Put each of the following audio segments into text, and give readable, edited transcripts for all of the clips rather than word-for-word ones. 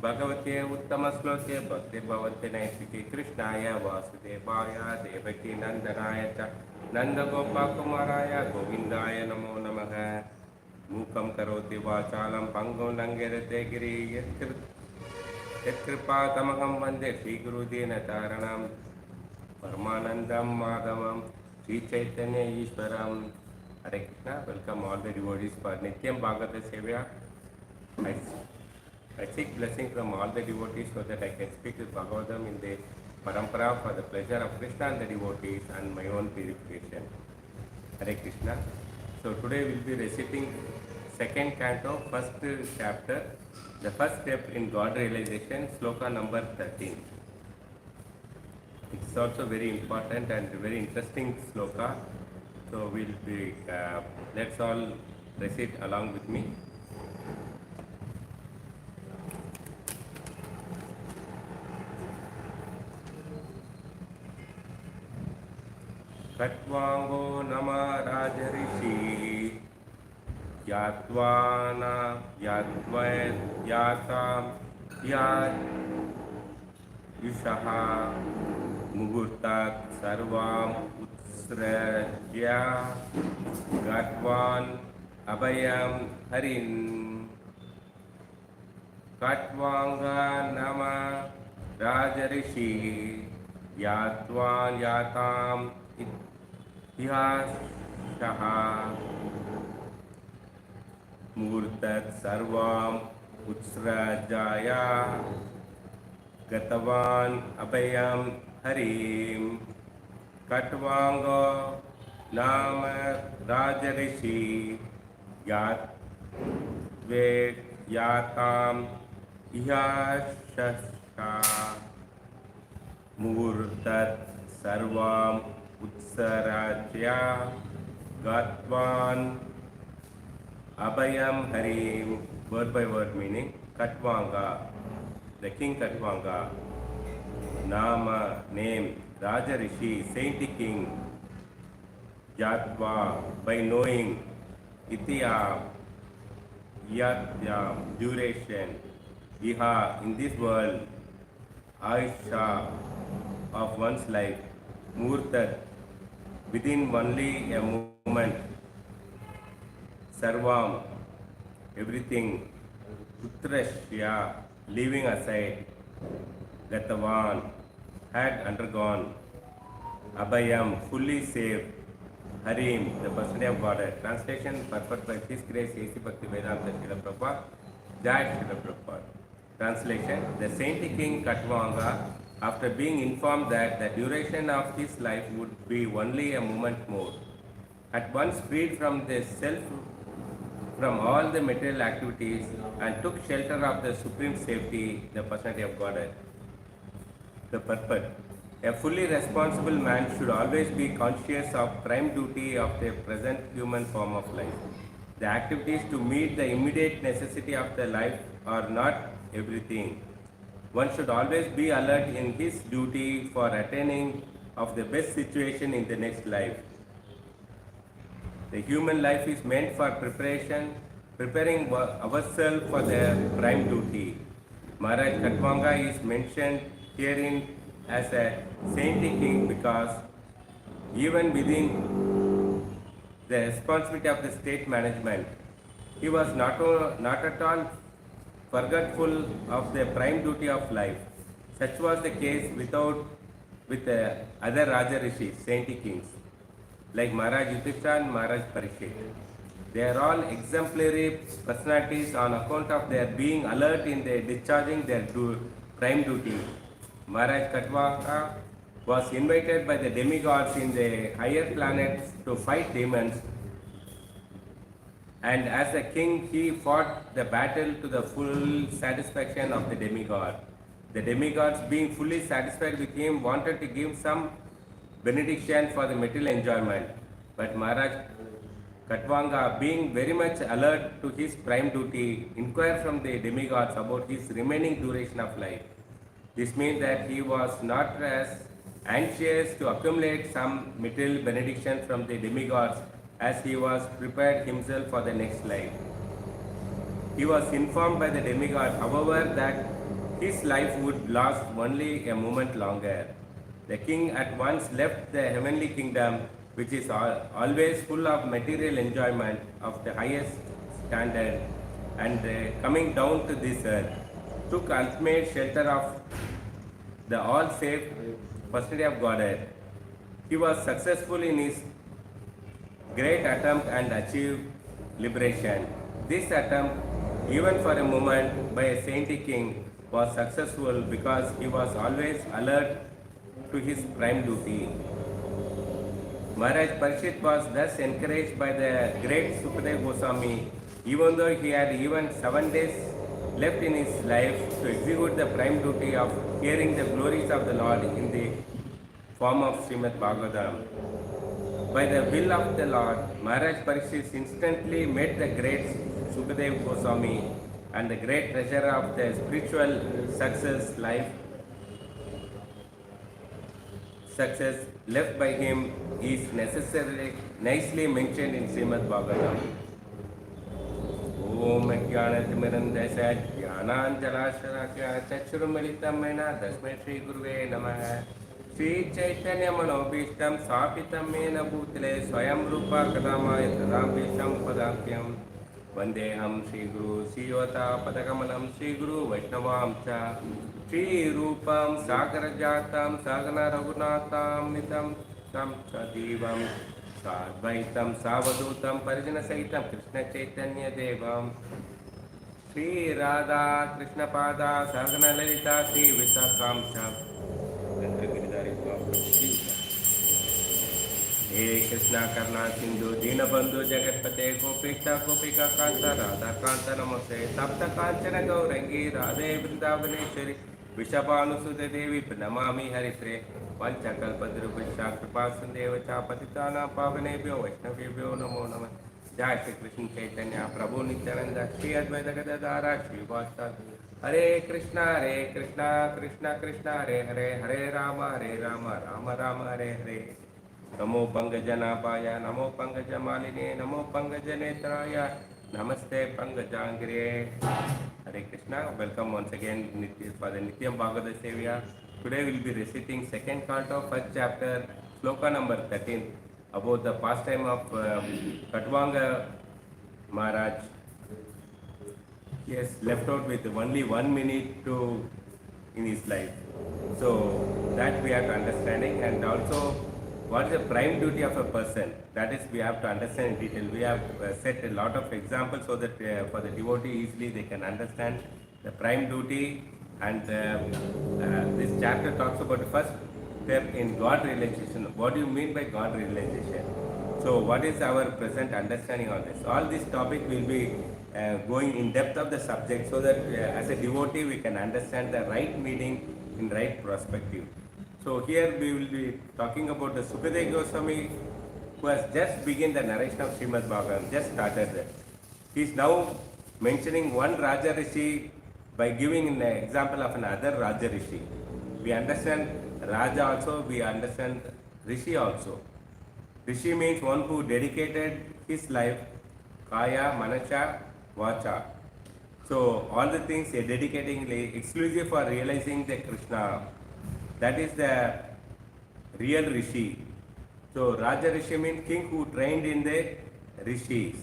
भगवते उत्तम श्लोके भक्ति भवते नैतिके कृष्णाय वासुदेवाय देवकी नंदनाय च नंदगोपकुमाराय गोविंदाय नमो नमः। मूकं करोति वाचालं पंगुं लंघयते गिरिं यत्कृपातमहं वन्दे श्रीगुरुदीनतारणं परमानन्दं माधवं श्रीचैतन्य ईश्वरं। Hare Krishna, welcome all the devotees for Nityam Bhagavata Sevya. I seek blessing from all the devotees so that I can speak with Bhagavatam in the parampara for the pleasure of Krishna and the devotees and my own purification. Hare Krishna. So today we will be reciting second canto, first chapter, the first step in God realization, sloka number 13. It's also very important and very interesting sloka. So we'll be, let's all recite along with me. Katvango nama rajarishi yatvana yatvet yatam yat yushaha muhurtat sarvam utsrajya gatvan abhayam harin. Katvanga nama rajarishi yatvan yatam Yahaha Murtat Sarvam Utsrajaya Gatavan Abhayam Harim. Katvango Nama Rajarishi Yat Ved Yatam Yashasha Murtat Sarvam Utsarajya Gatvan Abhayam Harim. Word by word meaning. Katvanga, the king Katvanga. Nama, name. Raja Rishi, saintly king. Yatva, by knowing. Itya, Yatya, duration. Iha, in this world. Aisha, of one's life. Murtat, within only a moment. Sarvam, everything. Utrashya, leaving aside. Gatavan, had undergone. Abhayam, fully safe. Harim, the personality of Godhead. Translation purport by His Grace A.C. Bhakti Vedanta Srila Prabhupada, Jai Srila Prabhupada. Translation: The saintly king Katvanga, after being informed that the duration of his life would be only a moment more, at once freed from the self, from all the material activities, and took shelter of the supreme safety, the personality of Godhead. The purport: a fully responsible man should always be conscious of prime duty of the present human form of life. The activities to meet the immediate necessity of the life are not everything. One should always be alert in his duty for attaining of the best situation in the next life. The human life is meant for preparing ourselves for the prime duty. Maharaj Katvanga is mentioned herein as a saintly king because even within the responsibility of the state management, he was not at all forgetful of the prime duty of life. Such was the case with the other Raja Rishis, saintly kings, like Maharaj Yudhishthira and Maharaj Parikshit. They are all exemplary personalities on account of their being alert in their discharging their prime duty. Maharaj Katvanga was invited by the demigods in the higher planets to fight demons, and as a king he fought the battle to the full satisfaction of the demigod. The demigods, being fully satisfied with him, wanted to give some benediction for the material enjoyment, but Maharaj Katvanga, being very much alert to his prime duty, inquired from the demigods about his remaining duration of life. This means that he was not as anxious to accumulate some material benediction from the demigods as he was prepared himself for the next life. He was informed by the demigod, however, that his life would last only a moment longer. The king at once left the heavenly kingdom, which is always full of material enjoyment of the highest standard, and coming down to this earth, took ultimate shelter of the all-safe personality of Godhead. He was successful in his great attempt and achieved liberation. This attempt, even for a moment, by a saintly king, was successful because he was always alert to his prime duty. Maharaj Parikshit was thus encouraged by the great Sukadeva Goswami, even though he had even 7 days left in his life, to execute the prime duty of hearing the glories of the Lord in the form of Srimad-Bhagavatam. By the will of the Lord, Maharaj Parikshit instantly met the great Sukadeva Goswami, and the great treasure of the spiritual success left by him is nicely mentioned in Srimad-Bhagavatam. Om Jnanatimirandasya Jnananjalashakya Chakshurumilitam Mena Tasmai Shri Guruve Namaha. Sri Chaitanya Manobhishtam Sapitam Mena Bhutale Swayam Rupa Kadamaya Tadambisham Padamkyam Vandeham Shri Guru Siyota Padakamalam Shri Guru Vaishnavam Cha Shri Rupam Sakarajatam Sagana Raghunatham Nitam Tam Sadivam Sadvaitam Savadutam Parijana Sahitam Krishna Chaitanya Devam Shri Radha Krishna Pada Sagana Lalita Shri Visakam Cha He Krishna Karna Sindhu Dinabandhu Jagatpate Gopika Gopika Kanta Radha Kanta Namaste Tapta Kanchana Gaurangi Radhe Vrindavaneshwari Vishabhanusude Devi Pranamami Haripre Panchakalpadrupasha Kripasundeva Chapatitana Pavanebhyo Vaishnavibhyo Namo Namah. Jai Shri Krishna Chaitanya Prabhu Nityananda Shri Advaita Gadadhara Shri Vasta Hare Krishna Krishna Krishna Hare Hare Hare Rama Rama Rama Hare Hare. Namo Pangajanapaya Namo Pangajamalini Namo Pangajanetraya Namaste Pangajangre. Hare Krishna. Welcome once again for the Nityam Bhagavata Sevya. Today we will be reciting second canto, first chapter, sloka number 13, about the pastime of Katvanga Maharaj. He has left out with only 1 minute in his life. So that we have to understanding, and also what is the prime duty of a person? That is, we have to understand in detail. We have set a lot of examples so that for the devotee easily they can understand the prime duty. And this chapter talks about the first step in God realization. What do you mean by God realization? So what is our present understanding on this? All this topic will be going in depth of the subject so that as a devotee we can understand the right meaning in right perspective. So here we will be talking about the Sukadeva Goswami, who has just begun the narration of Srimad-Bhagavatam, just started that. He is now mentioning one Raja Rishi by giving an example of another Raja Rishi. We understand Raja also, we understand Rishi also. Rishi means one who dedicated his life, Kaya, Manasha, Vacha. So all the things he is dedicating exclusively for realizing the Krishna. That is the real Rishi. So Raja Rishi means king who trained in the Rishis.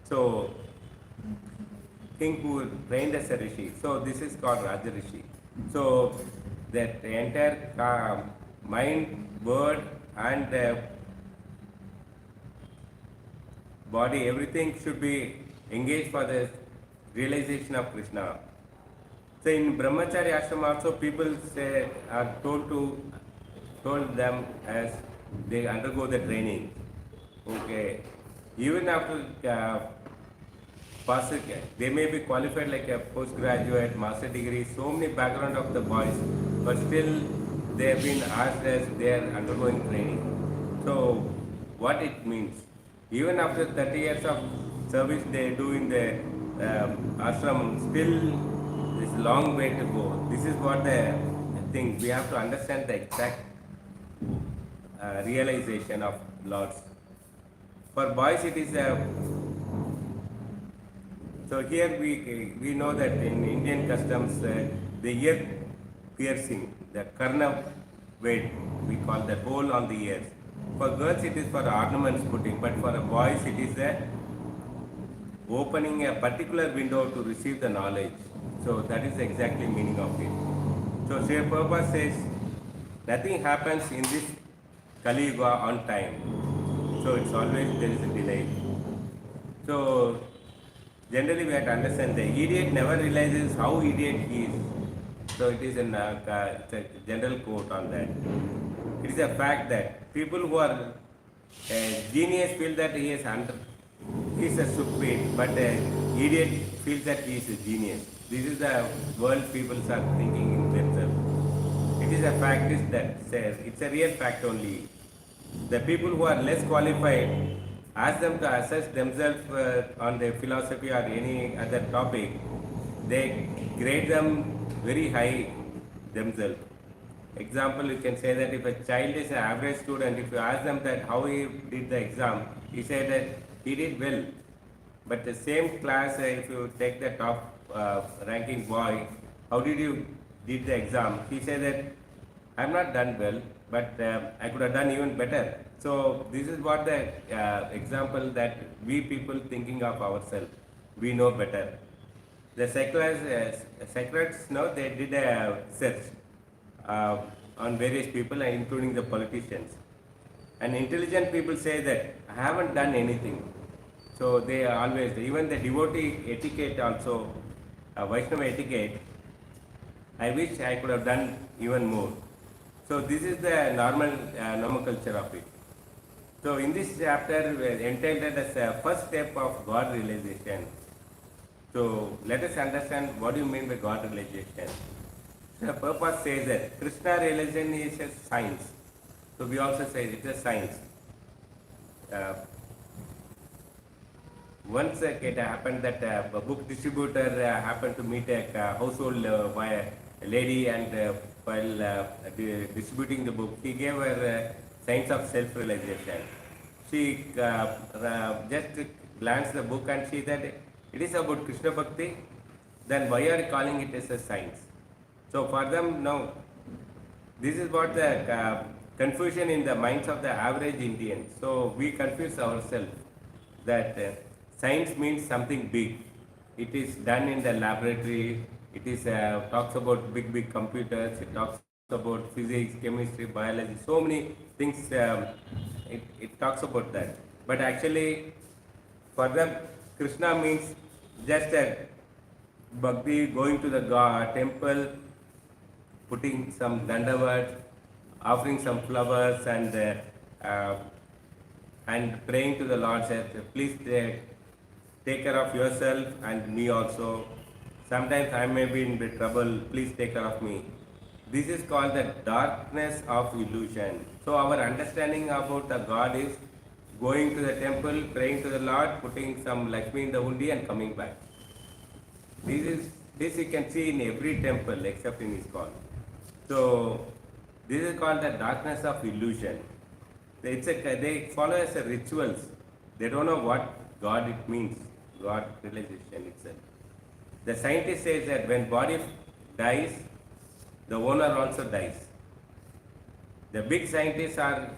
So king who trained as a Rishi. So this is called Raja Rishi. So that entire mind, word and body, everything should be engaged for the realization of Krishna. So in Brahmachari ashram also people say are told them as they undergo the training. Okay, even after passing, they may be qualified like a postgraduate, master degree, so many background of the boys, but still they have been asked as they are undergoing training. So what it means? Even after 30 years of service they do in the ashram, still there's a long way to go. This is what the thing, we have to understand the exact realization of Lord's. For boys it is a, so here we know that in Indian customs the ear piercing, the karna weight, we call the hole on the ears. For girls it is for ornaments putting, but for boys it is a opening a particular window to receive the knowledge. So that is exactly meaning of it. So Srila Prabhupada says, nothing happens in this Kali Yuga on time. So it's always there is a delay. So generally we have to understand the idiot never realizes how idiot he is. So it is it's a general quote on that. It is a fact that people who are genius feel that he is a stupid, but idiot feels that he is a genius. This is the world people are thinking in themselves. It is a fact is that says it's a real fact only. The people who are less qualified, ask them to assess themselves on the philosophy or any other topic, they grade them very high themselves. Example, you can say that if a child is an average student, if you ask them that how he did the exam, he said that he did well. But the same class, if you take the top ranking boy, how did you did the exam? He said that I have not done well, but I could have done even better. So this is what the example that we people thinking of ourselves, we know better. The secularists know they did a search on various people, including the politicians. And intelligent people say that I haven't done anything. So they always, even the devotee etiquette also, Vaishnava etiquette, I wish I could have done even more. So this is the normal nomenclature of it. So in this chapter, we are entitled as a first step of God realization. So let us understand what do you mean by God realization. The purpose says that Krishna realization is a science. So we also say it's a science. Once it happened that a book distributor happened to meet a household lady, and while distributing the book, he gave her science of self-realization. She just glanced the book and she said, it is about Krishna Bhakti, then why are you calling it as a science? So for them, no. This is what the confusion in the minds of the average Indian. So we confuse ourselves that science means something big. It is done in the laboratory. It is talks about big computers. It talks about physics, chemistry, biology, so many things. It talks about that. But actually, for them, Krishna means just a bhakti, going to the temple, putting some dandavat, offering some flowers, uh, and praying to the Lord, said, please take care of yourself and me also. Sometimes I may be in bit trouble, please take care of me. This is called the darkness of illusion. So our understanding about the God is going to the temple, praying to the Lord, putting some Lakshmi in the undi and coming back. This you can see in every temple except in ISKCON. So this is called the darkness of illusion. They follow as a rituals. They don't know what God it means, God realization itself. The scientist says that when body dies, the owner also dies. The big scientists are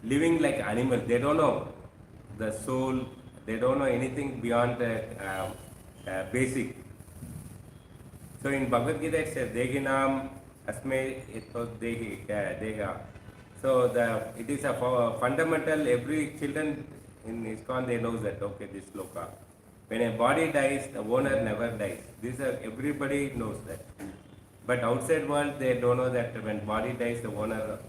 living like animals. They don't know the soul. They don't know anything beyond the basic. So in Bhagavad Gita it says, Dehinam asme ito deha. So it is a fundamental, every children in ISKCON they know that, okay, this sloka. When a body dies, the owner never dies. Everybody knows that. But outside world they don't know that when body dies, the owner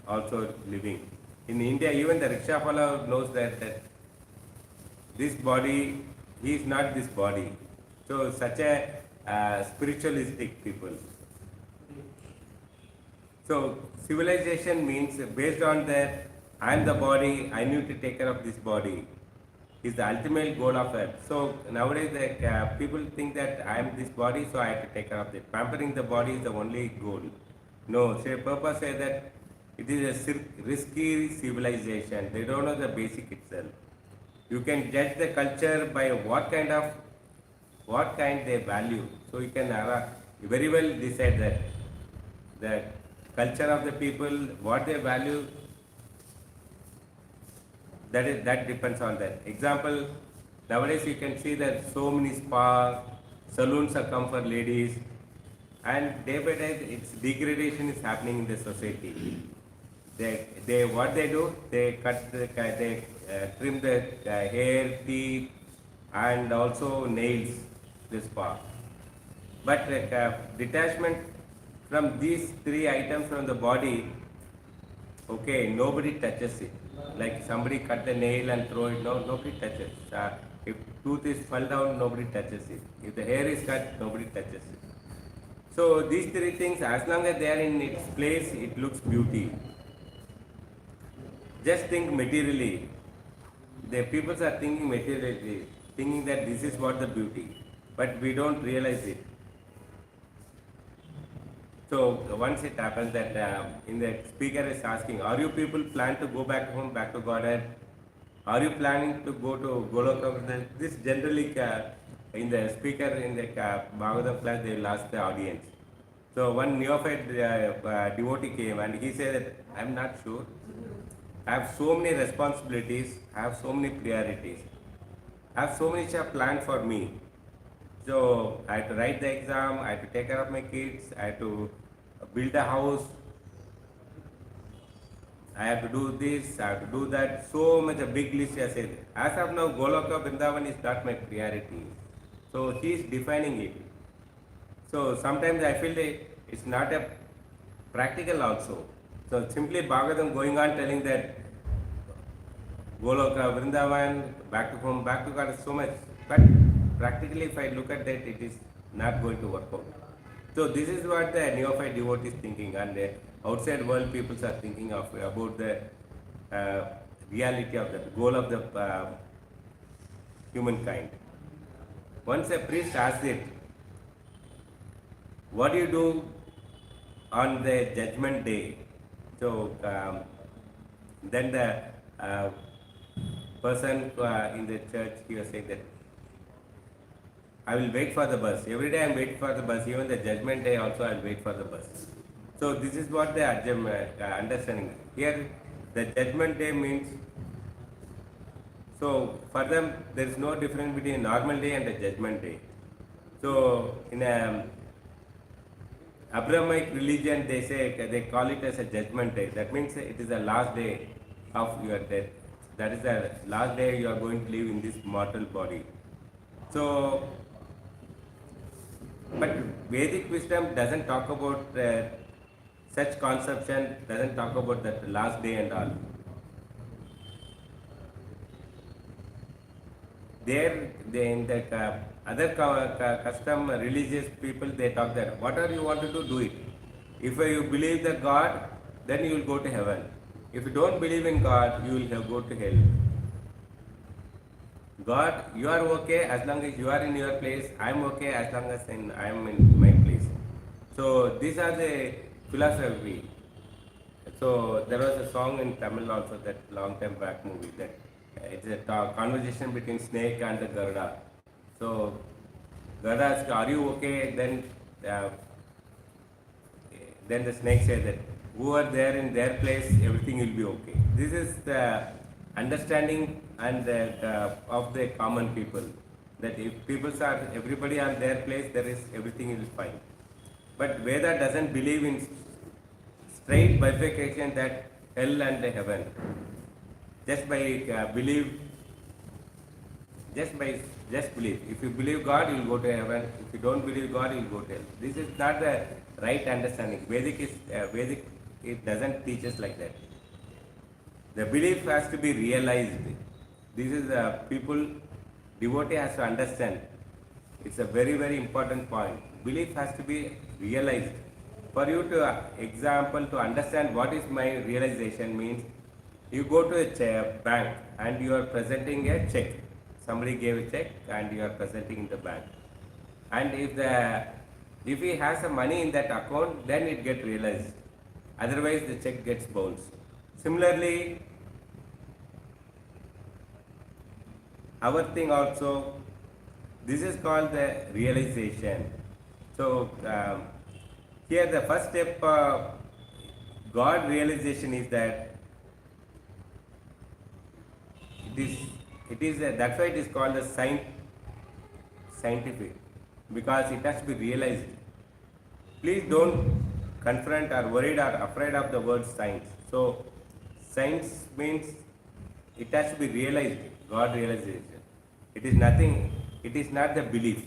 also living. In India, even the rickshaw fellow knows that this body, he is not this body. So such a spiritualistic people. So civilization means based on that I am the body, I need to take care of this body is the ultimate goal of it. So nowadays people think that I am this body, so I have to take care of it. Pampering the body is the only goal. No, say purpose say that it is a risky civilization. They don't know the basic itself. You can judge the culture by what kind they value. So you can very well decide that the culture of the people, what they value, that depends on that. Example, nowadays you can see that so many spa, saloons are come for ladies, and day by day its degradation is happening in the society. They what they do, they trim the hair, teeth, and also nails, the spa. But detachment from these three items from the body, okay, nobody touches it. Like somebody cut the nail and throw it, no, nobody touches. If tooth is fell down, nobody touches it. If the hair is cut, nobody touches it. So these three things, as long as they are in its place, it looks beauty. Just think materially. The people are thinking materially, thinking that this is what the beauty, but we don't realize it. So once it happens that in the speaker is asking, are you people plan to go back home, back to Godhead? Are you planning to go to Goloka? This generally in the speaker in the Bhagavatam class they will ask the audience. So one neophyte devotee came and he said that I am not sure. I have so many responsibilities, I have so many priorities, I have so many planned for me. So I had to write the exam, I had to take care of my kids, I had to build a house, I have to do this, I have to do that. So much a big list I said. As of now, Goloka Vrindavan is not my priority. So he is defining it. So sometimes I feel that it's not a practical also. So simply Bhagavatam going on telling that Goloka, Vrindavan, back to home, back to God is so much. But practically if I look at that, it is not going to work out. So this is what the neophyte devotee is thinking, and the outside world people are thinking of about the reality of the goal of the humankind. Once a priest asked it, what do you do on the judgment day? So then the person in the church, he was saying that I will wait for the bus. Every day I am waiting for the bus. Even the judgment day also I will wait for the bus. So this is what the understanding. Here the judgment day means, so for them there is no difference between normal day and the judgment day. So in Abrahamic religion, they say, they call it as a judgment day. That means it is the last day of your death. That is the last day you are going to live in this mortal body. So, but Vedic wisdom doesn't talk about such conception, doesn't talk about that last day and all. There, they in the other custom religious people, they talk that whatever you want to do it. If you believe the God, then you will go to heaven. If you don't believe in God, you will go to hell. God, you are okay as long as you are in your place. I am okay as long as I am in my place. So these are the philosophy. So there was a song in Tamil also, that long time back movie, that it's a conversation between snake and the Garuda. So Garuda asks, "Are you okay?" Uh, then the snake says that who are there in their place, everything will be okay. This is the understanding and of the common people. That if people are everybody on their place, there is everything is fine. But Veda doesn't believe in straight bifurcation that hell and heaven. Just by believe, just believe. If you believe God, you will go to heaven. If you don't believe God, you will go to hell. This is not the right understanding. Vedic. It doesn't teach us like that. The belief has to be realized. This is devotee has to understand. It's a very, very important point. Belief has to be realized. For you to to understand what is my realization means, you go to a bank and you are presenting a check. Somebody gave a check and you are presenting in the bank. And if he has some money in that account, then it gets realized. Otherwise, the check gets bounced. Similarly, our thing also, this is called the realization. So here the first step, God realization is that that's why it is called the scientific, because it has to be realized. Please don't confront or worried or afraid of the word science. So science means it has to be realized, God realization. It is nothing, it is not the belief.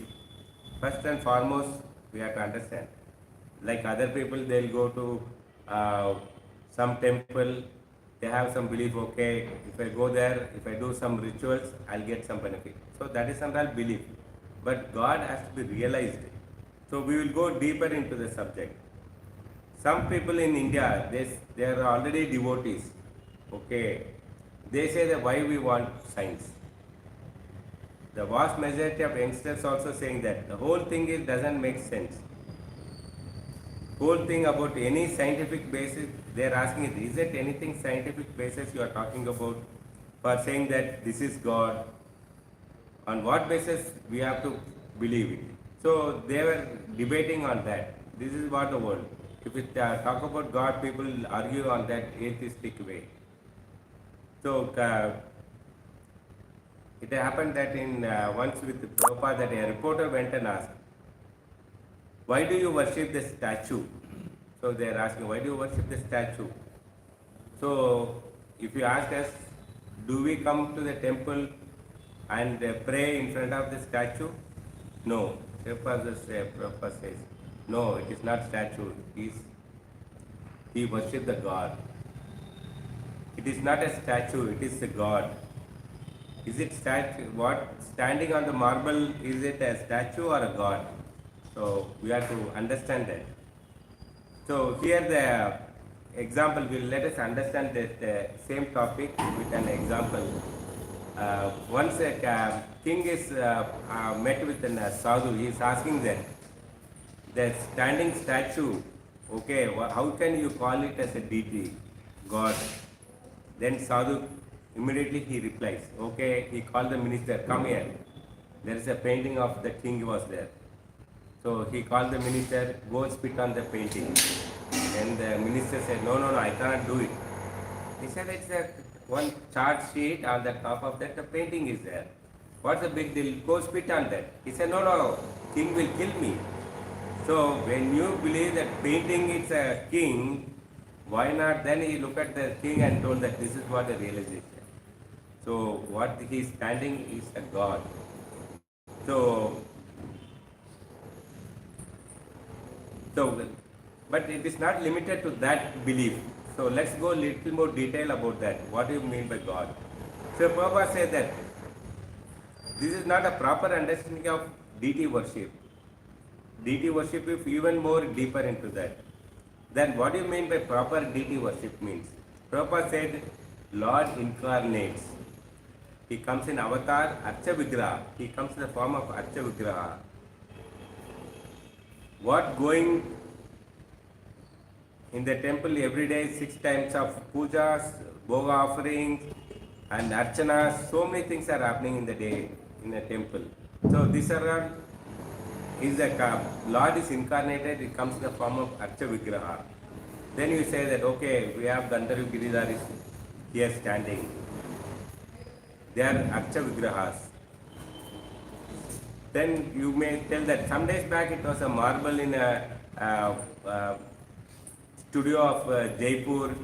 First and foremost, we have to understand. Like other people, they'll go to some temple, they have some belief, okay, if I go there, if I do some rituals, I'll get some benefit. So that is some real belief. But God has to be realized. So we will go deeper into the subject. Some people in India, they are already devotees. Okay, they say that why we want science. The vast majority of youngsters also saying that the whole thing doesn't make sense. Whole thing about any scientific basis, they are asking, is it anything scientific basis you are talking about for saying that this is God? On what basis we have to believe it? So they were debating on that. This is what the world. If we talk about God, people argue on that atheistic way. So it happened that in once with Prabhupada, that a reporter went and asked, why do you worship the statue? So they are asking, why do you worship the statue? So if you ask us, do we come to the temple and pray in front of the statue? No. Prabhupada says, no, it is not statue. He worships the God. It is not a statue, it is a God. Is it standing on the marble, is it a statue or a God? So we have to understand that. So here the example will let us understand that same topic with an example. Once a king is met with a sadhu, he is asking that the standing statue, okay, how can you call it as a deity, God? Then sadhu immediately he replies, okay, he called the minister, come here. There is a painting of the king was there. So he called the minister, go spit on the painting. And the minister said, no, I cannot do it. He said, it's a one chart sheet, on the top of that the painting is there. What's the big deal? Go spit on that. He said, no, king will kill me. So when you believe that painting is a king, why not then he look at the king and told that this is what the realization. So what he is standing is a God. So so but it is not limited to that belief. So let's go a little more detail about that. What do you mean by God? So Prabhupada said that this is not a proper understanding of deity worship. Deity worship is even more deeper into that. Then what do you mean by proper deity worship means? Prabhupada said Lord incarnates. He comes in avatar Archa Vigraha. He comes in the form of Archa Vigraha. What going in the temple every day, 6 times of pujas, bhoga offerings, and archanas, so many things are happening in the day in a temple. So these are all, is the Lord is incarnated, it comes in the form of Archa Vigraha. Then you say that, okay, we have Gandharva Giridharis here standing. They are Archa Vigrahas. Then you may tell that some days back it was a marble in a studio of Jaipur.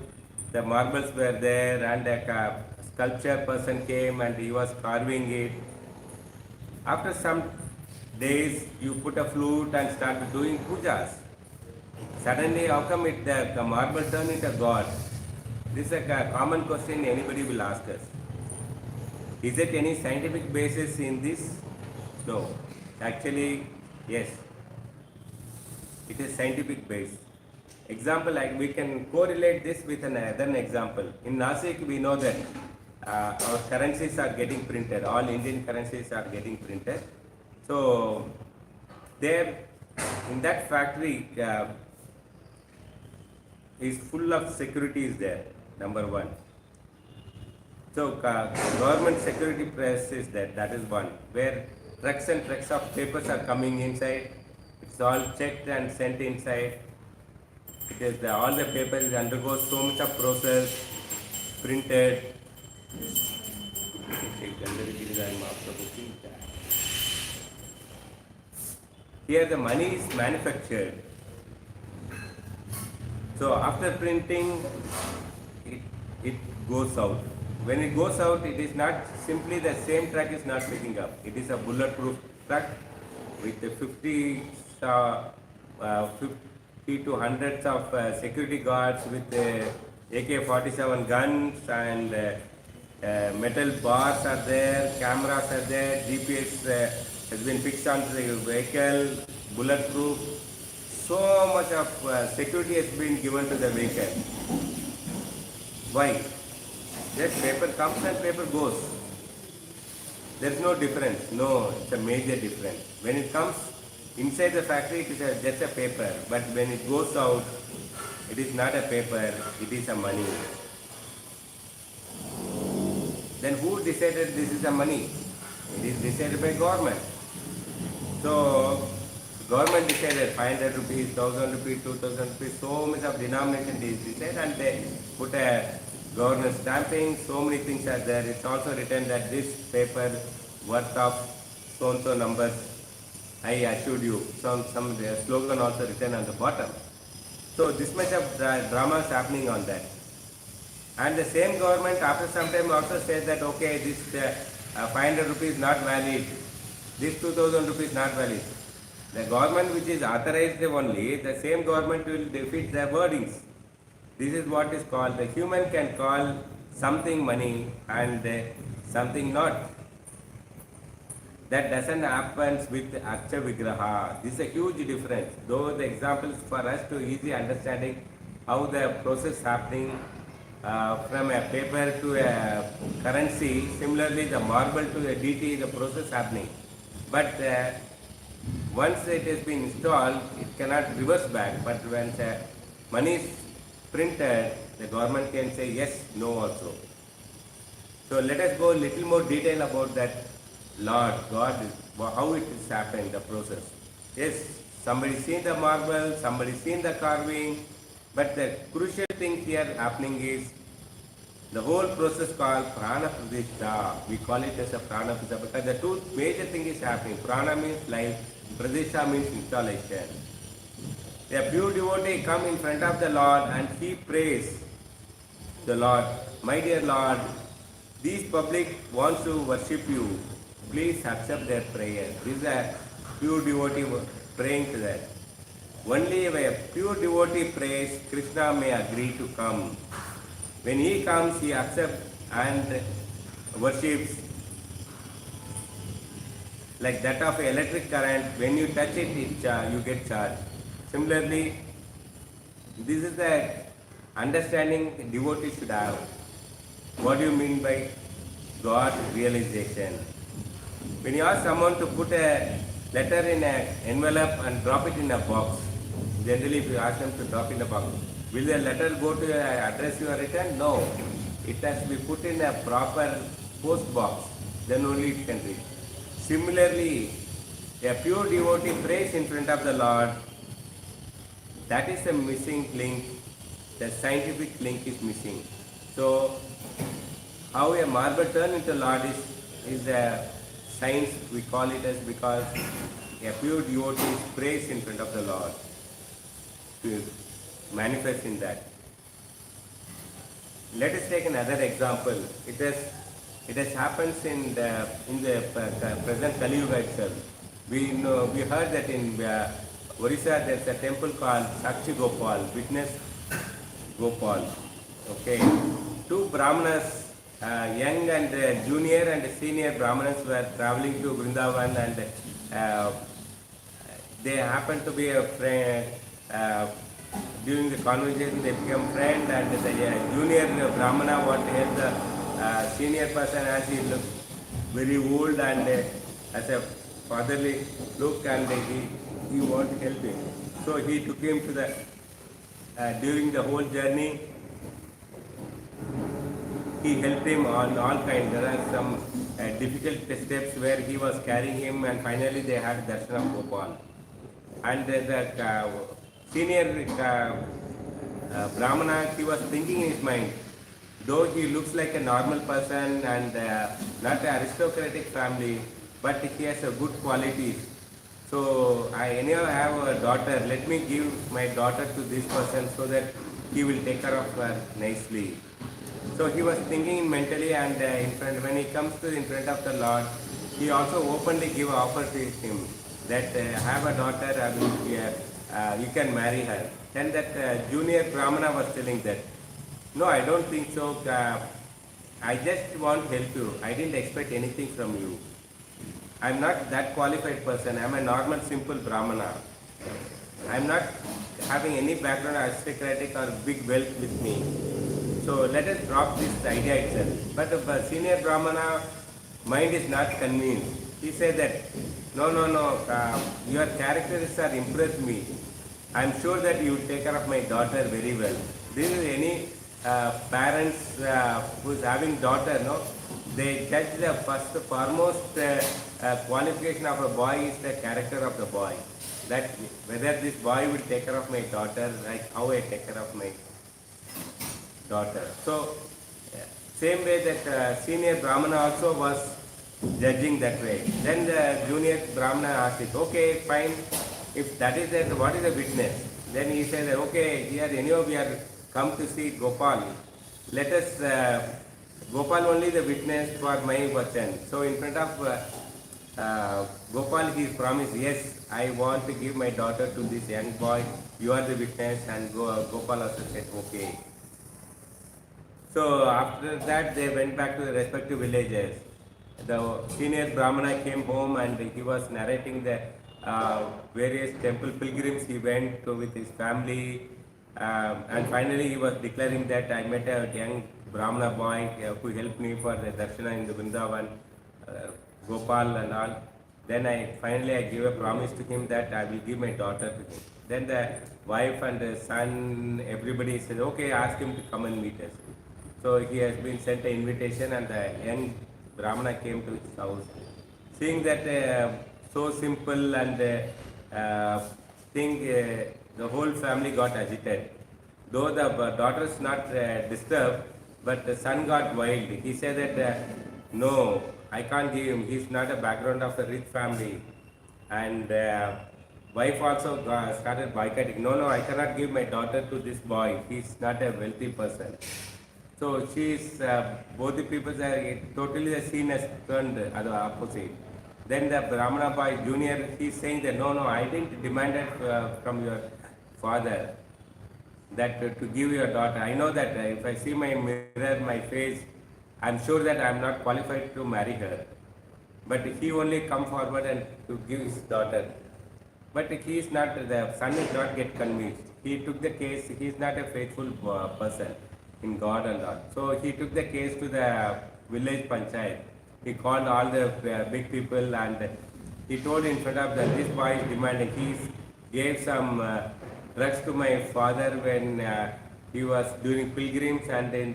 The marbles were there and a sculpture person came and he was carving it. After some days you put a flute and start doing pujas. Suddenly how come the marble turned into God? This is a common question anybody will ask us. Is there any scientific basis in this? No. Actually, yes. It is scientific base. Example, like we can correlate this with another example. In Nasik, we know that our currencies are getting printed. All Indian currencies are getting printed. So, there, in that factory, is full of security is there. Number one. So government security press is there, that is one, where trucks and trucks of papers are coming inside, it's all checked and sent inside. It is all the papers undergo so much of process, printed. Here the money is manufactured. So after printing, it goes out. When it goes out, it is not simply the same truck is not picking up. It is a bulletproof truck with 50 to hundreds of security guards with AK-47 guns and metal bars are there, cameras are there, GPS has been fixed onto the vehicle, bulletproof. So much of security has been given to the vehicle. Why? Just paper comes and paper goes. There is no difference. No, it's a major difference. When it comes inside the factory, it is just a paper. But when it goes out, it is not a paper, it is a money. Then who decided this is a money? It is decided by government. So, government decided 500 rupees, 1000 rupees, 2000 rupees, so much of denomination is decided and they put a government stamping, so many things are there. It's also written that this paper worth of so and so numbers, I assured you. Some slogan also written on the bottom. So this much of drama is happening on that. And the same government after some time also said that okay, this 500 rupees not valid, this 2000 rupees not valid. The government which is authorized only, the same government will defeat their wordings. This is what is called, the human can call something money and something not. That doesn't happen with Archa Vigraha. This is a huge difference. Though the examples for us to easy understanding how the process happening from a paper to a currency, similarly the marble to a deity, the process happening. But once it has been installed, it cannot reverse back. But when money is printed, the government can say yes, no also. So let us go a little more detail about that Lord, God, how it is happened, the process. Yes, somebody seen the marble, somebody seen the carving, but the crucial thing here happening is the whole process called Prana Pradishta. We call it as a Prana Pradishta because the two major thing is happening. Prana means life, Pradishta means installation. A pure devotee come in front of the Lord and he prays the Lord, my dear Lord, these public wants to worship you. Please accept their prayer. This is a pure devotee praying to that. Only if a pure devotee prays, Krishna may agree to come. When he comes, he accepts and worships like that of electric current. When you touch it, you get charged. Similarly, this is the understanding devotees should have. What do you mean by God realization? When you ask someone to put a letter in an envelope and drop it in a box, generally if you ask them to drop in a box, will the letter go to the address you are written? No. It has to be put in a proper post box, then only it can reach. Similarly, a pure devotee prays in front of the Lord. That is the missing link. The scientific link is missing. So, how a marble turn into Lord is a science, we call it as, because a pure devotee prays in front of the Lord to manifest in that. Let us take another example. It has happened in the present Kali Yuga itself. We heard that in Orissa there is a temple called Sakshi Gopal, Witness Gopal. Okay, two Brahmanas, young and junior and senior Brahmanas were traveling to Vrindavan, and they happened to be a friend. During the conversation they became friends, and the junior Brahmana wanted to help the senior person as he looked very old and as a fatherly look, and he wanted to help him. So he took him to the, during the whole journey, he helped him on all kinds. There are some difficult steps where he was carrying him, and finally they had darshan of Gopal. And the senior Brahmana, he was thinking in his mind, though he looks like a normal person and not an aristocratic family, but he has a good qualities. So I anyhow have a daughter, let me give my daughter to this person so that he will take care of her nicely. So he was thinking mentally, and when he comes to in front of the Lord, he also openly give offer to him that I have a daughter, I will, you can marry her. Then that junior Brahmana was telling that, no, I don't think so. I just want to help you. I didn't expect anything from you. I'm not that qualified person. I'm a normal, simple Brahmana. I'm not having any background aristocratic or big wealth with me. So let us drop this idea itself. But the senior Brahmana mind is not convinced. He said that, no, your characteristics are impressed me. I'm sure that you will take care of my daughter very well. This is any parents who is having daughter, no? They judge the foremost qualification of a boy is the character of the boy. That whether this boy will take care of my daughter, like how I take care of my daughter. So, same way that senior Brahmana also was judging that way. Then the junior Brahmana asked it, okay, fine, if that is it, what is the witness? Then he said, okay, here anyhow we are come to see Gopal. Let us, Gopal only the witness for my vachan. So in front of Gopal he promised, yes, I want to give my daughter to this young boy, you are the witness, and Gopal also said, okay. So after that they went back to the respective villages. The senior Brahmana came home and he was narrating the various temple pilgrims he went to with his family, and finally he was declaring that I met a young Brahmana boy who helped me for the darshana in the Vrindavan, Gopal and all. Then I gave a promise to him that I will give my daughter to him. Then the wife and the son, everybody said, okay, ask him to come and meet us. So he has been sent an invitation, and the young Brahmana came to his house. Seeing that so simple and the whole family got agitated. Though the daughter is not disturbed, but the son got wild. He said that, no, I can't give him. He's not a background of a rich family. And wife also started boycotting. No, I cannot give my daughter to this boy. He's not a wealthy person. So she's, both the people are totally seen as turned the opposite. Then the Brahmana boy junior, he's saying that no, I didn't demand it from your father that to give your daughter. I know that if I see my mirror, my face, I'm sure that I'm not qualified to marry her. But he only come forward and to give his daughter. But he is not, the son is not get convinced. He took the case, he is not a faithful person in God and all. So he took the case to the village panchayat. He called all the big people and he told in front of them, this boy is demanding. He gave some drugs to my father when he was doing pilgrims, and in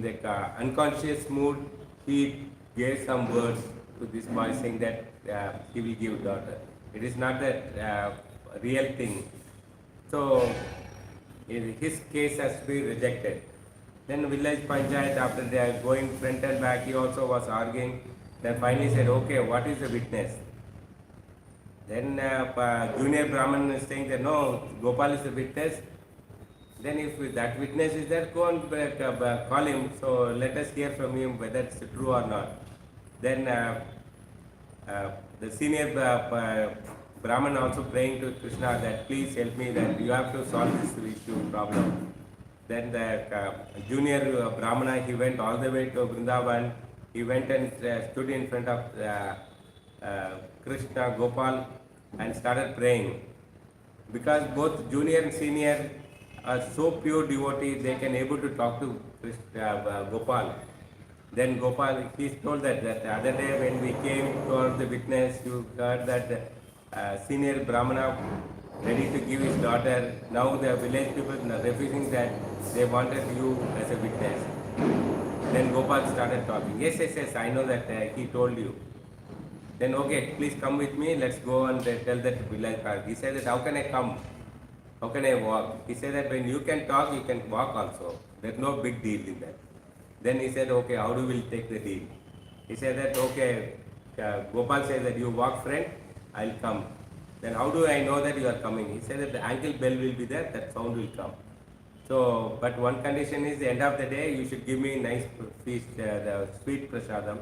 the unconscious mood, he gave some words to this boy saying that he will give daughter. It is not the real thing. So his case has to be rejected. Then village panchayat, after they are going front and back, he also was arguing. Then finally said, okay, what is the witness? Then junior Brahman is saying that no, Gopal is the witness. Then if that witness is there, go and call him. So let us hear from him whether it's true or not. Then the senior Brahman also praying to Krishna that please help me, that you have to solve this issue problem. Then the junior Brahmana, he went all the way to Vrindavan. He went and stood in front of Krishna, Gopal, and started praying. Because both junior and senior are so pure devotees, they can able to talk to Krishna, Gopal. Then Gopal, he told that the other day when we came to the witness, you heard that senior Brahmana ready to give his daughter. Now the village people are refusing that, they wanted you as a witness. Then Gopal started talking. Yes, I know that he told you. Then okay, please come with me, let's go and tell that village. He said that how can I come? How can I walk? He said that when you can talk, you can walk also. There's no big deal in that. Then he said, okay, how do we take the deal? He said that, okay, Gopal says that you walk friend, I'll come. Then how do I know that you are coming? He said that the ankle bell will be there, that sound will come. So, but one condition is the end of the day, you should give me nice feast, the sweet prasadam.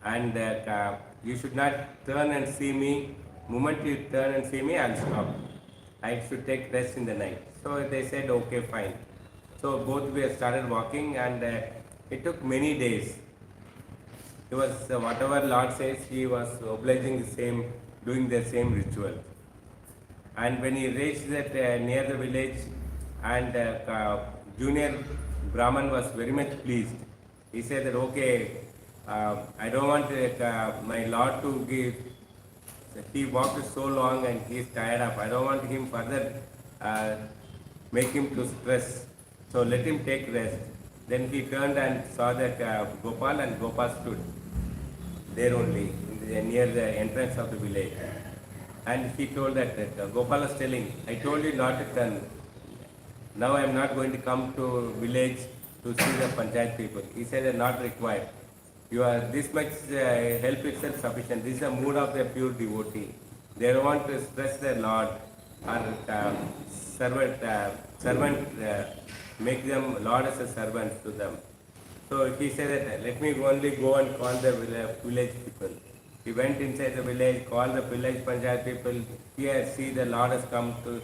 And you should not turn and see me. Moment you turn and see me, I'll stop. I should take rest in the night. So they said, okay, fine. So both we started walking, and it took many days. He was, whatever Lord says, he was obliging the same, doing the same ritual. And when he reached that near the village, and junior Brahman was very much pleased. He said that, okay, I don't want my Lord to give. He walked so long and he is tired of. I don't want him further make him to stress. So let him take rest. Then he turned and saw that Gopal, and Gopal stood there only near the entrance of the village. And he told that Gopal was telling, I told you not to turn. Now I am not going to come to village to see the panchayat people. He said that not required. You are this much help itself sufficient. This is the mood of the pure devotee. They don't want to stress their Lord or servant, make them Lord as a servant to them. So he said that let me only go and call the village people. He went inside the village, called the village panchayat people. Here, see, the Lord has come to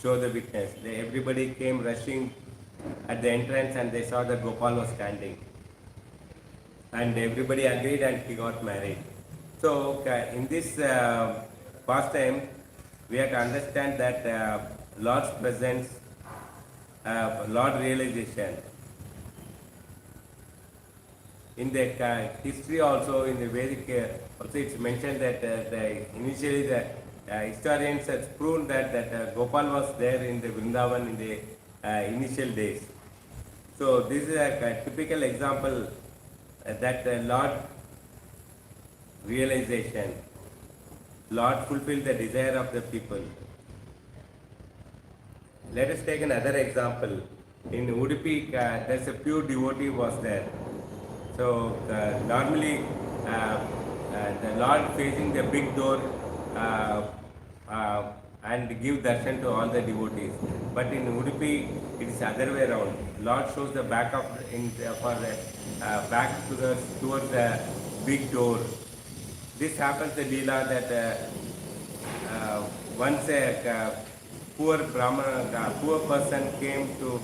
show the witness. Everybody came rushing at the entrance, and they saw that Gopal was standing. And everybody agreed, and he got married. So in this pastime, we have to understand that Lord's presence, Lord realization. In the history also, in the Vedic, also it's mentioned that initially the historians have proven that Gopal was there in the Vrindavan in the initial days. So this is a typical example that Lord realization, Lord fulfilled the desire of the people. Let us take another example. In Udupi, there's a pure devotee was there. So normally the Lord facing the big door, uh, uh, and give darshan to all the devotees. But in Udupi, it is other way around. Lord shows the back of for the back to the towards the big door. This happens the Leela that once a poor Brahmana, poor person came to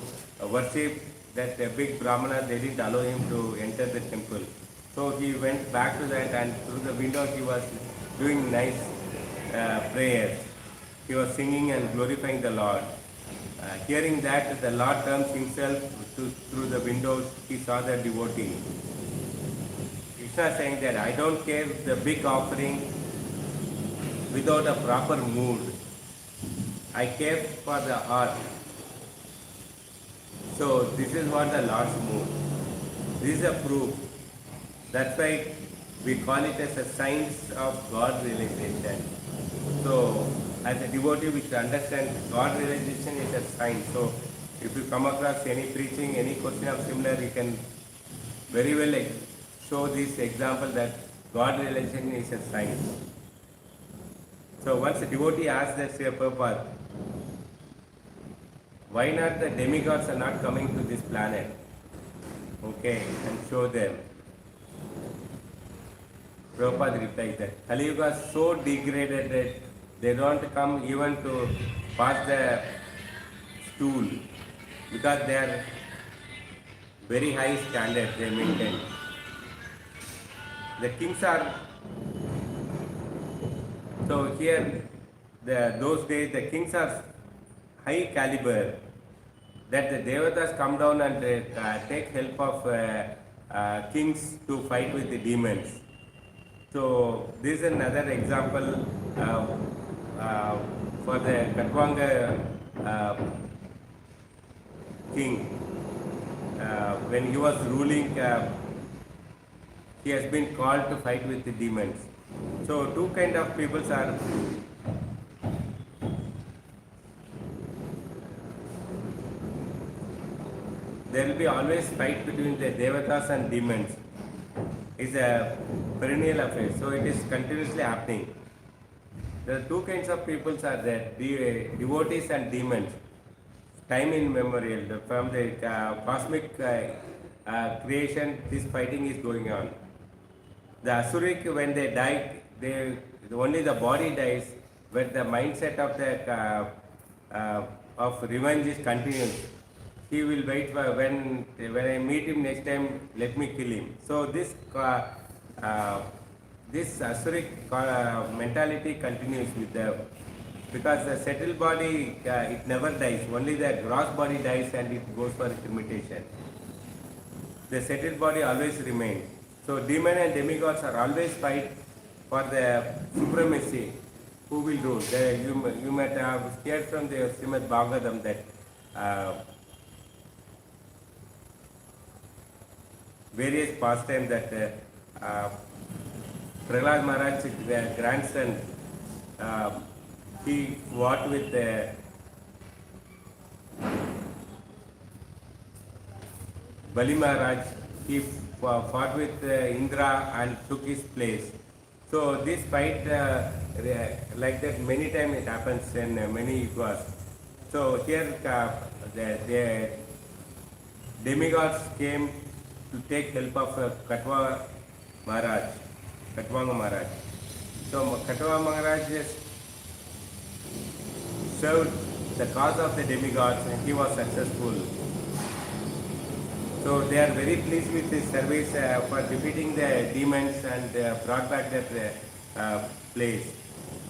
worship that big Brahmana, they didn't allow him to enter the temple. So he went back to that, and through the window he was doing nice prayers. He was singing and glorifying the Lord. Hearing that, the Lord turns himself through the windows. He saw the devotee. Krishna saying that I don't care the big offering without a proper mood. I care for the heart. So this is what the Lord's mood. This is a proof. That's why we call it as a science of God realization. So as a devotee, we should understand God realization is a science. So if you come across any preaching, any question of similar, you can very well show this example that God realization is a science. So once a devotee asks that Sri Prabhupada, why not the demigods are not coming to this planet? Okay, and show them. Prabhupada replies that Kali Yuga is so degraded that they don't come even to pass the stool because they are very high standards they maintain. The kings are, so here those days the kings are high caliber that the devatas come down and take help of kings to fight with the demons. So this is another example for the Katwanga king. When he was ruling, he has been called to fight with the demons. So two kind of peoples are there will be always fight between the devatas and demons. It's a perennial affair, so it is continuously happening. There are two kinds of peoples are there, devotees and demons. Time immemorial, from the cosmic creation, this fighting is going on. The Asuric, when they die, only the body dies, but the mindset of the of revenge is continuous. He will wait for when I meet him next time, let me kill him. So this Asuric mentality continues with them, because the settled body it never dies. Only the gross body dies and it goes for cremation. The settled body always remains. So demon and demigods are always fight for the supremacy. Who will rule? You might have heard from the Srimad-Bhagavatam that various pastimes that Prahlad Maharaj's grandson, he fought with Bali Maharaj, he fought with Indra and took his place. So this fight like that many times it happens in many yugas. So here the demigods came to take help of Katwanga Maharaj. So Katwanga Maharaj just served the cause of the demigods and he was successful. So they are very pleased with his service for defeating the demons and brought back that place.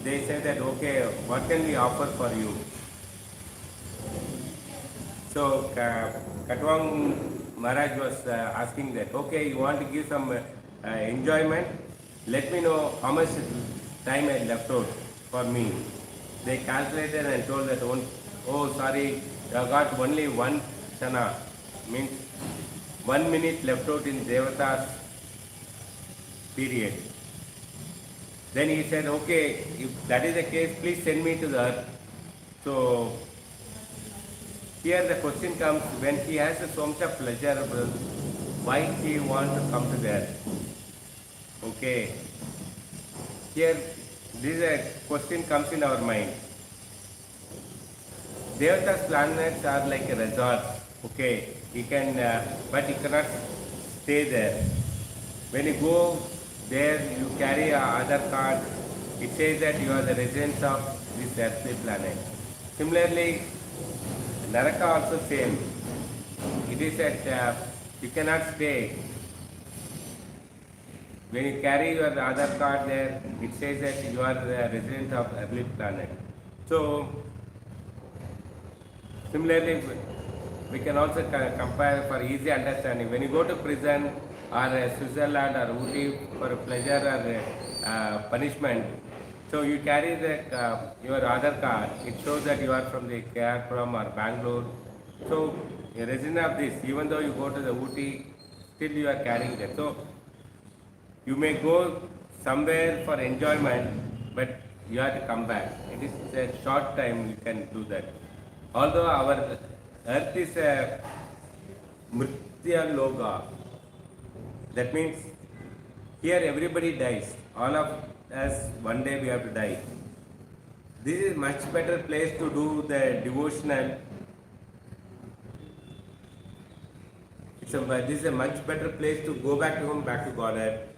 They said that, okay, what can we offer for you? So Katwang Maharaj was asking that, okay, you want to give some enjoyment? Let me know how much time I left out for me. They calculated and told that, oh sorry, you have got only one chana, means 1 minute left out in Devata's period. Then he said, okay, if that is the case, please send me to the earth. So here the question comes, when he has so much of pleasure, why he wants to come to the earth? Okay. Here this question comes in our mind. Devata's planets are like a resort. Okay, you can, but you cannot stay there. When you go there, you carry a Aadhaar card. It says that you are the residents of this earthly planet. Similarly, Naraka also same. It is that you cannot stay. When you carry your Aadhaar card there, it says that you are the resident of earthly planet. So, similarly, we can also compare for easy understanding. When you go to prison or Switzerland or Ooty for pleasure or punishment, so you carry your Aadhaar card. It shows that you are from the Puram or Bangalore. So, a resident of this, even though you go to the Ooty, still you are carrying that. So, you may go somewhere for enjoyment, but you have to come back. It is a short time you can do that. Although our earth is a Mritya Loga, that means here everybody dies. All of us one day we have to die. This is much better place to do the devotional. This is a much better place to go back to home, back to Godhead.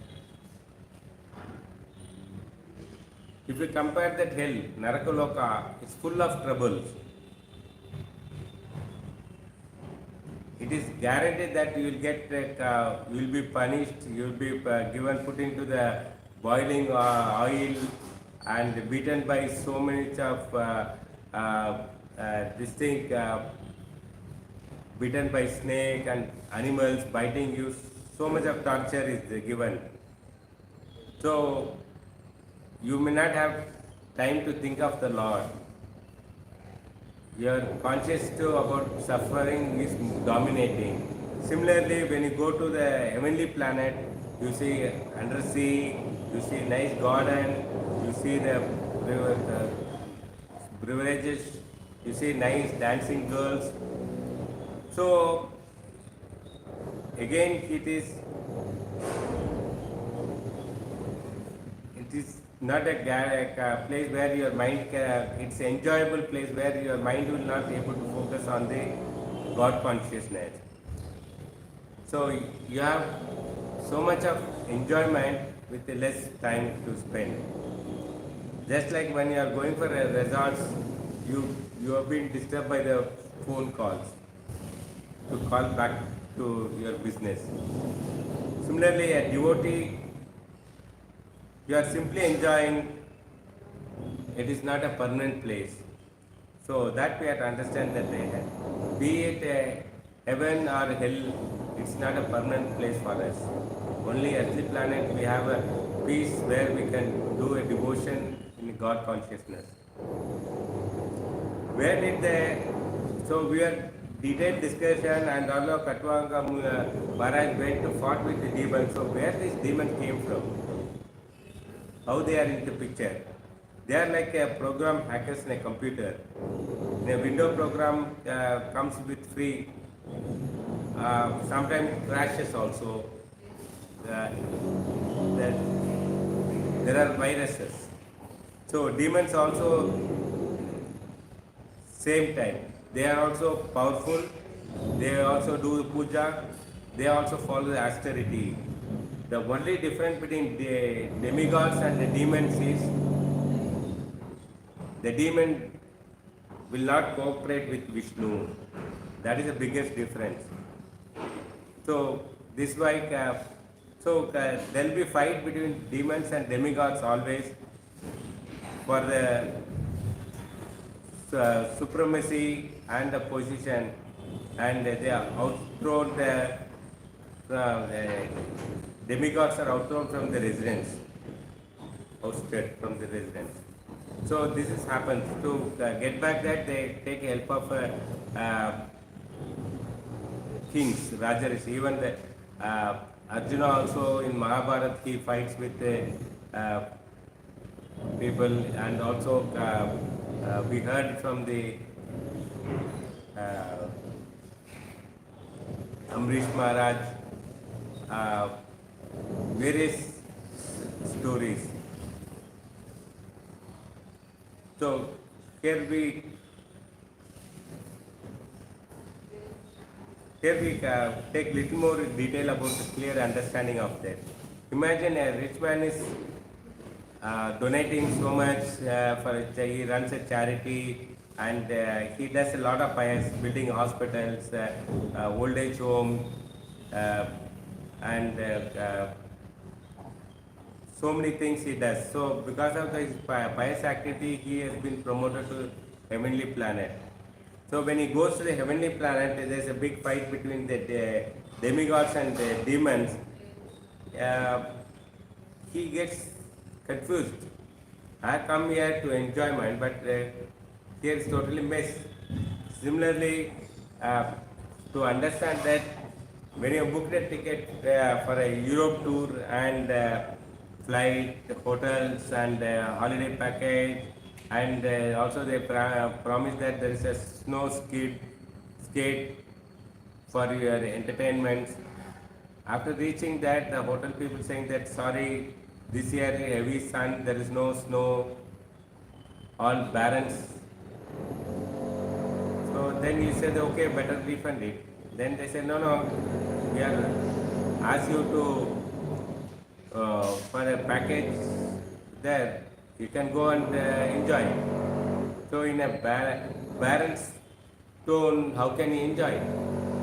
If you compare that hell, Narakaloka, it's full of troubles. It is guaranteed that you will get, you will be punished, you will be given, put into the boiling oil and beaten by so many of this thing, beaten by snake and animals biting you. So much of torture is given. So, you may not have time to think of the Lord. Your conscious too about suffering is dominating. Similarly, when you go to the heavenly planet, you see undersea, you see nice garden, you see the beverages, you see nice dancing girls. So, again it is not a place where your mind it's an enjoyable place where your mind will not be able to focus on the God consciousness. So you have so much of enjoyment with less time to spend. Just like when you are going for a resorts, you have been disturbed by the phone calls to call back to your business. Similarly, a devotee, you are simply enjoying, it is not a permanent place. So that we have to understand that be it a heaven or hell, it's not a permanent place for us. Only earthly planet we have a peace where we can do a devotion in God consciousness. Where did so we are detailed discussion and although Katwanga Maharaj went to fought with the demons, so where this demon came from? How they are in the picture. They are like a program hackers in a computer. In a window program comes with free. Sometimes it crashes also. There are viruses. So demons also same time. They are also powerful. They also do puja. They also follow the austerity. The only difference between the demigods and the demons is the demon will not cooperate with Vishnu. That is the biggest difference. So this why there will be fight between demons and demigods always for the supremacy and the position, and they are outthrown the demigods are outthrown from the residence, ousted from the residence. So this is happens. To get back that they take help of kings, Rajaris. Even the Arjuna also in Mahabharata he fights with people, and also we heard from the Amrish Maharaj various stories. So here we take little more detail about the clear understanding of that. Imagine a rich man is donating so much he runs a charity, and he does a lot of pious, building hospitals, old age homes, uh, and so many things he does. So because of his pious activity, he has been promoted to heavenly planet. So when he goes to the heavenly planet, there is a big fight between the demigods and the demons. Uh, he gets confused. I come here to enjoyment, but here is totally mess. Similarly, to understand that when you book a ticket for a Europe tour and flight, hotels and holiday package, and also they promise that there is a snow skate for your entertainment. After reaching that, the hotel people saying that sorry, this year heavy sun, there is no snow, all barren. So then you said okay, better refund it. Then they said no, we are ask you to for a package there, you can go and enjoy. So in a barren stone, how can you enjoy?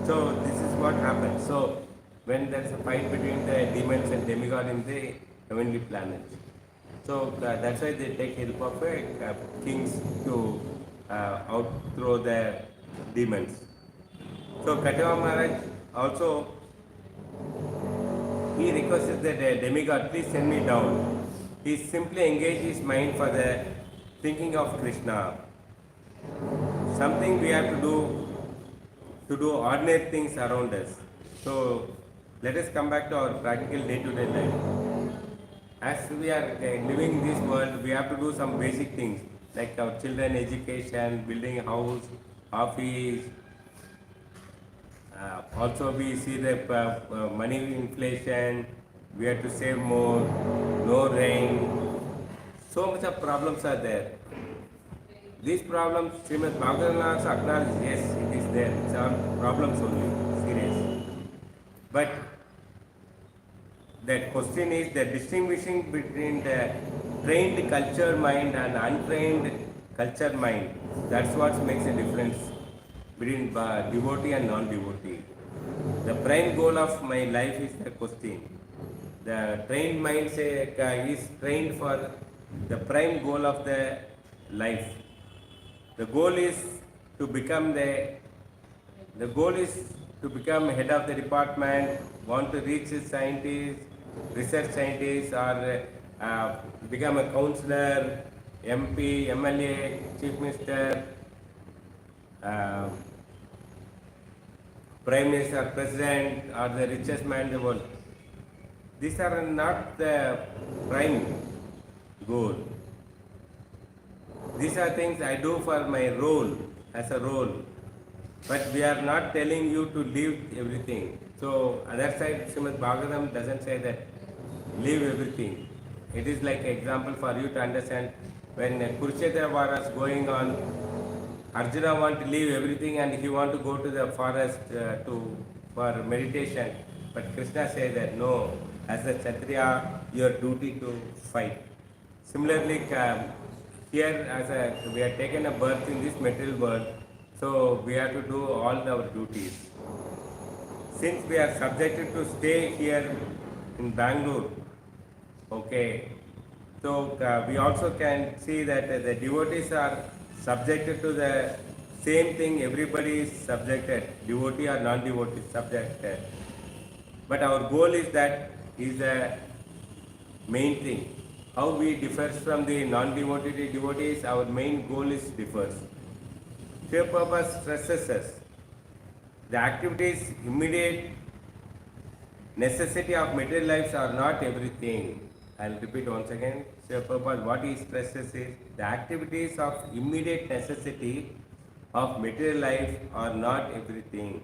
So this is what happens. So when there is a fight between the demons and demigod in the heavenly planets. So that's why they take help of kings to outthrow the demons. So Katava Maharaj also, he requested that the demigod, please send me down. He simply engaged his mind for the thinking of Krishna. Something we have to do ordinary things around us. So let us come back to our practical day-to-day life. As we are living in this world, we have to do some basic things like our children education, building a house, office. Also we see the money inflation, we have to save more, no rain. So much of problems are there. These problems, Srimad-Bhagavatam also acknowledges, yes, it is there. It's all problems only, serious. But the question is the distinguishing between the trained culture mind and untrained culture mind. That's what makes a difference between devotee and non-devotee. The prime goal of my life is the question. The trained mind is trained for the prime goal of the life. The goal is to become head of the department, want to reach a scientist, research scientist, or become a counselor, MP, MLA, chief minister, prime minister, president, or the richest man in the world. These are not the prime goal. These are things I do for my role, as a role. But we are not telling you to leave everything. So other side, Srimad-Bhagavatam doesn't say that leave everything. It is like an example for you to understand. When Kurukshetra war is going on, Arjuna want to leave everything and he want to go to the forest for meditation. But Krishna says that no, as a Kshatriya, your duty to fight. Similarly, here we are taken a birth in this material world, so we have to do all our duties. Since we are subjected to stay here in Bangalore, okay, so we also can see that the devotees are subjected to the same thing. Everybody is subjected, devotee or non-devotee subjected. But our goal is the main thing. How we differs from the non-devotee devotees, our main goal is differs. Pure purpose stresses us. The activities, immediate necessity of material lives are not everything. I'll repeat once again. Pure purpose, what he stresses is the activities of immediate necessity of material life are not everything.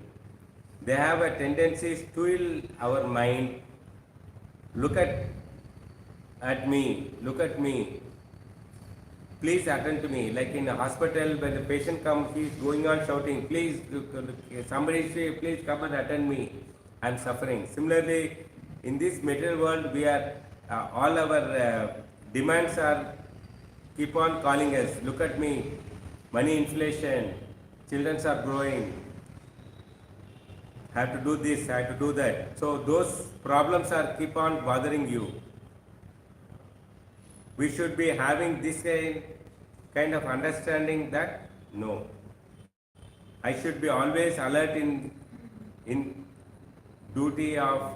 They have a tendency to fill our mind. Look at me. please attend to me. Like in a hospital, when the patient comes, he is going on shouting, please, somebody say, please come and attend me. I am suffering. Similarly, in this material world, we are, all our demands are keep on calling us. Look at me, money inflation, children are growing, have to do this, have to do that. So those problems are keep on bothering you. We should be having this kind of understanding that no, I should be always alert in duty of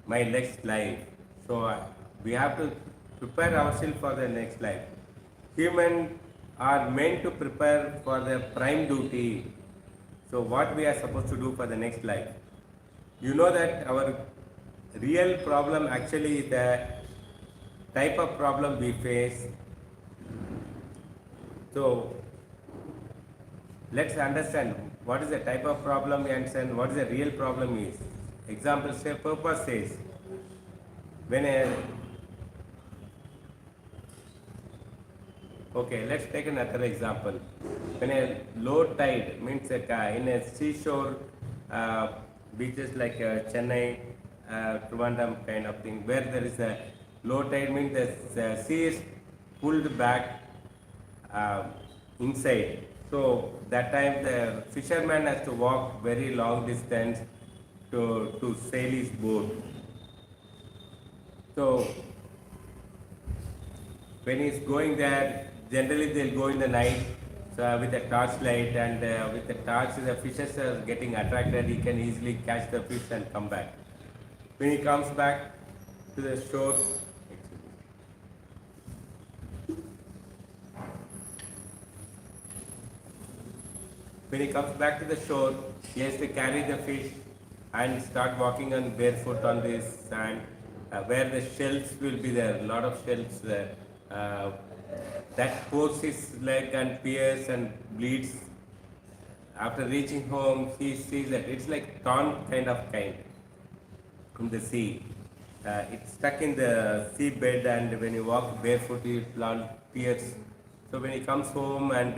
my next life. So we have to prepare ourselves for the next life. Humans are meant to prepare for the prime duty. So what we are supposed to do for the next life? You know that our real problem actually is the type of problem we face. So let's understand what is the type of problem and what is the real problem is. Example, say purpose says, okay, let's take another example. When a low tide means that in a seashore beaches like Chennai, Trivandrum kind of thing, where there is a low tide means the sea is pulled back inside. So that time the fisherman has to walk very long distance to sail his boat. So when he's going there, generally they'll go in the night with a torchlight, and with the torch the fishes are getting attracted. He can easily catch the fish and come back. When he comes back to the shore, he has to carry the fish and start walking on barefoot on this sand, where the shells will be there, a lot of shells there. That pulls his leg and pierces and bleeds. After reaching home, he sees that it's like torn kind from the sea. It's stuck in the seabed, and when you walk barefoot, it pierces. So when he comes home, and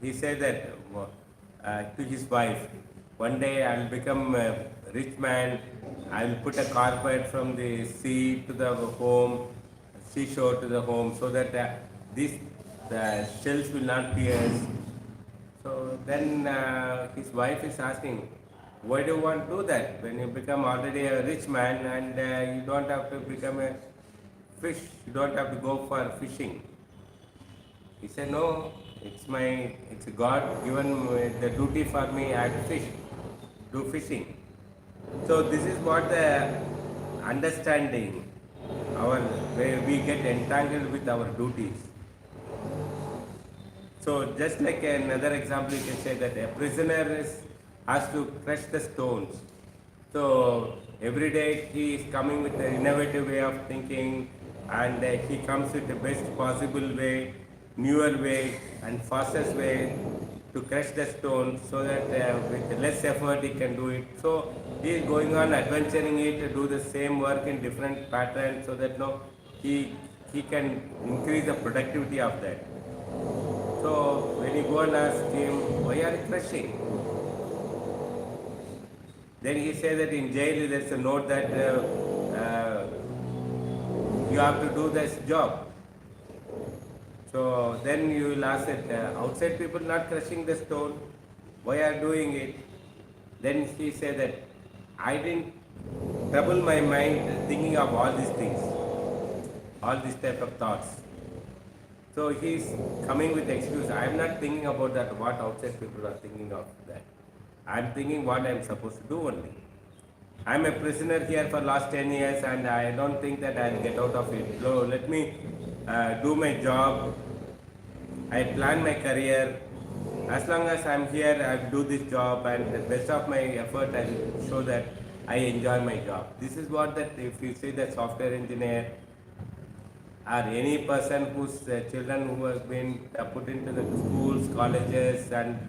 he said that to his wife, one day I will become a rich man. I will put a carpet from the sea to the home, seashore to the home, so that the shells will not pierce. So then his wife is asking, why do you want to do that when you become already a rich man, and you don't have to become a fish, you don't have to go for fishing? He said, no, it's a God given the duty for me. I have to do fishing. So this is what the understanding, where we get entangled with our duties. So just like another example, you can say that a prisoner has to crush the stones. So every day he is coming with an innovative way of thinking, and he comes with the best possible way, newer way and fastest way to crush the stone, so that with less effort he can do it. So he is going on adventuring it to do the same work in different patterns, so that he can increase the productivity of that. So when you go and ask him, why are you crushing? Then he says that in jail there is a note that you have to do this job. So then you will ask that outside people not crushing the stone, why are you doing it? Then he said that I didn't trouble my mind thinking of all these things, all these type of thoughts. So he is coming with excuse. I am not thinking about that, what outside people are thinking of that. I am thinking what I am supposed to do only. I am a prisoner here for last 10 years, and I don't think that I will get out of it. So let me do my job. I plan my career. As long as I am here, I will do this job, and the best of my effort I will show that I enjoy my job. This is what that if you say that software engineer or any person whose children who have been put into the schools, colleges, and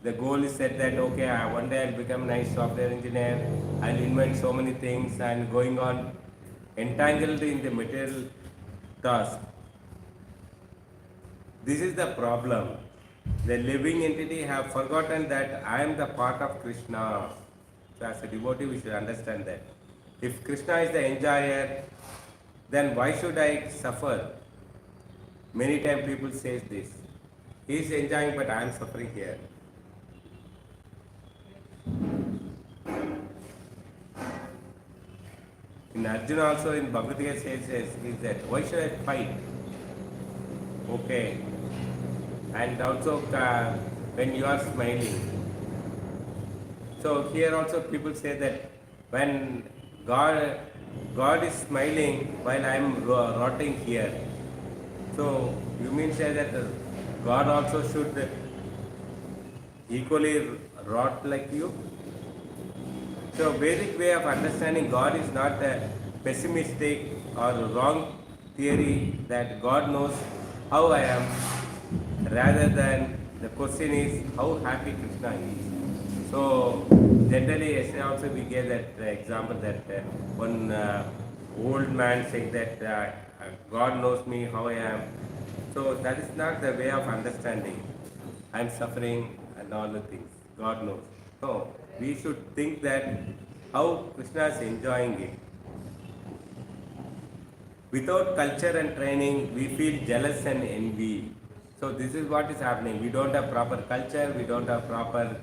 the goal is set that okay, one day I'll become a nice software engineer, I'll invent so many things, and going on entangled in the material task. This is the problem. The living entity have forgotten that I am the part of Krishna. So as a devotee, we should understand that. If Krishna is the enjoyer, then why should I suffer? Many times people say this. He is enjoying, but I am suffering here. In Arjuna also in Bhagavad Gita says is that why should I fight? Okay. And also when you are smiling. So here also people say that when God is smiling while I am rotting here. So you mean say that God also should equally rot like you? So Vedic way of understanding God is not a pessimistic or wrong theory that God knows how I am, rather than the question is how happy Krishna is. So generally yesterday also we gave that example that one old man saying that God knows me how I am. So that is not the way of understanding. I am suffering and all the things. God knows. So we should think that how Krishna is enjoying it. Without culture and training, we feel jealous and envy. So this is what is happening. We don't have proper culture, we don't have proper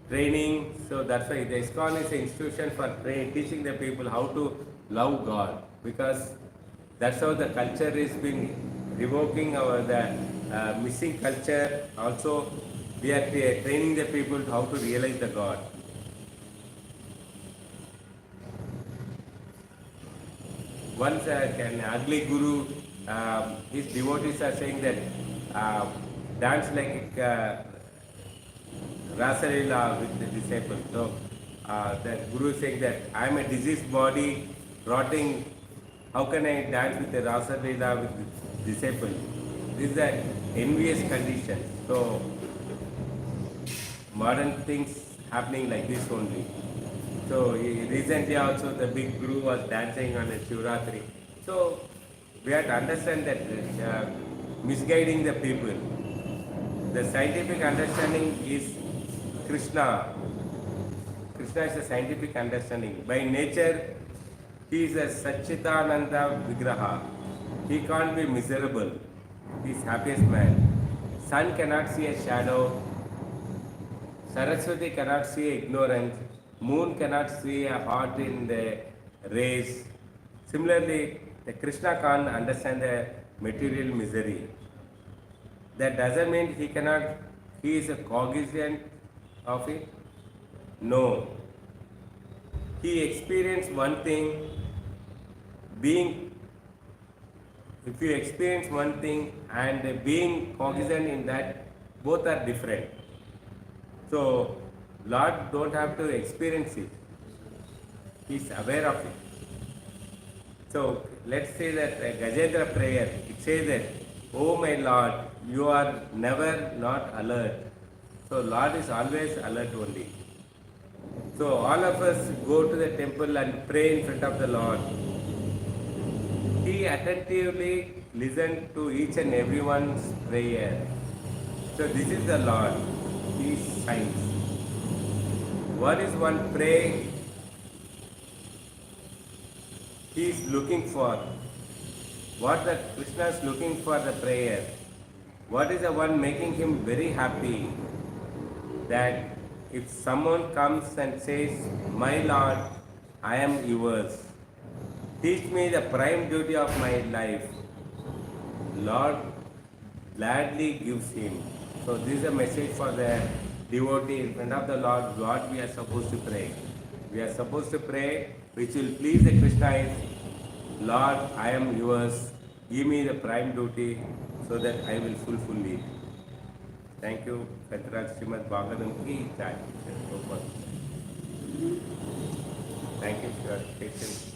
training. So that's why the ISKCON is an institution for teaching the people how to love God. Because that's how the culture is being revoking the missing culture. Also, we are training the people how to realize the God. Once an ugly guru, his devotees are saying that dance like Rasa Leela with the disciples. So the guru is saying that I am a diseased body, rotting. How can I dance with the Rasa Leela with the disciples? This is an envious condition. So modern things happening like this only. So recently also the big guru was dancing on a Shivratri. So we have to understand that misguiding the people. The scientific understanding is Krishna. Krishna is a scientific understanding. By nature, he is a Satchitananda Vigraha. He can't be miserable. He is happiest man. Sun cannot see a shadow. Saraswati cannot see ignorance. Moon cannot see a heart in the rays. Similarly, the Krishna can't understand the material misery. That doesn't mean he is a cognizant of it. No. He experienced one thing, if you experience one thing and being cognizant in that, both are different. So, Lord don't have to experience it. He is aware of it. So, let's say that Gajendra prayer, it says that, oh my Lord, you are never not alert. So, Lord is always alert only. So, all of us go to the temple and pray in front of the Lord. He attentively listens to each and everyone's prayer. So, this is the Lord. He shines. What is one pray? He is looking for. What the Krishna is looking for the prayer. What is the one making him very happy? That if someone comes and says, my Lord, I am yours. Teach me the prime duty of my life. Lord gladly gives him. So this is a message for the devotee in front of the Lord, what we are supposed to pray. We are supposed to pray, which will please the Krishna is, Lord, I am yours. Give me the prime duty so that I will fulfill it. Thank you. Srimad-Bhagavatam ki jai. Thank you for your patience.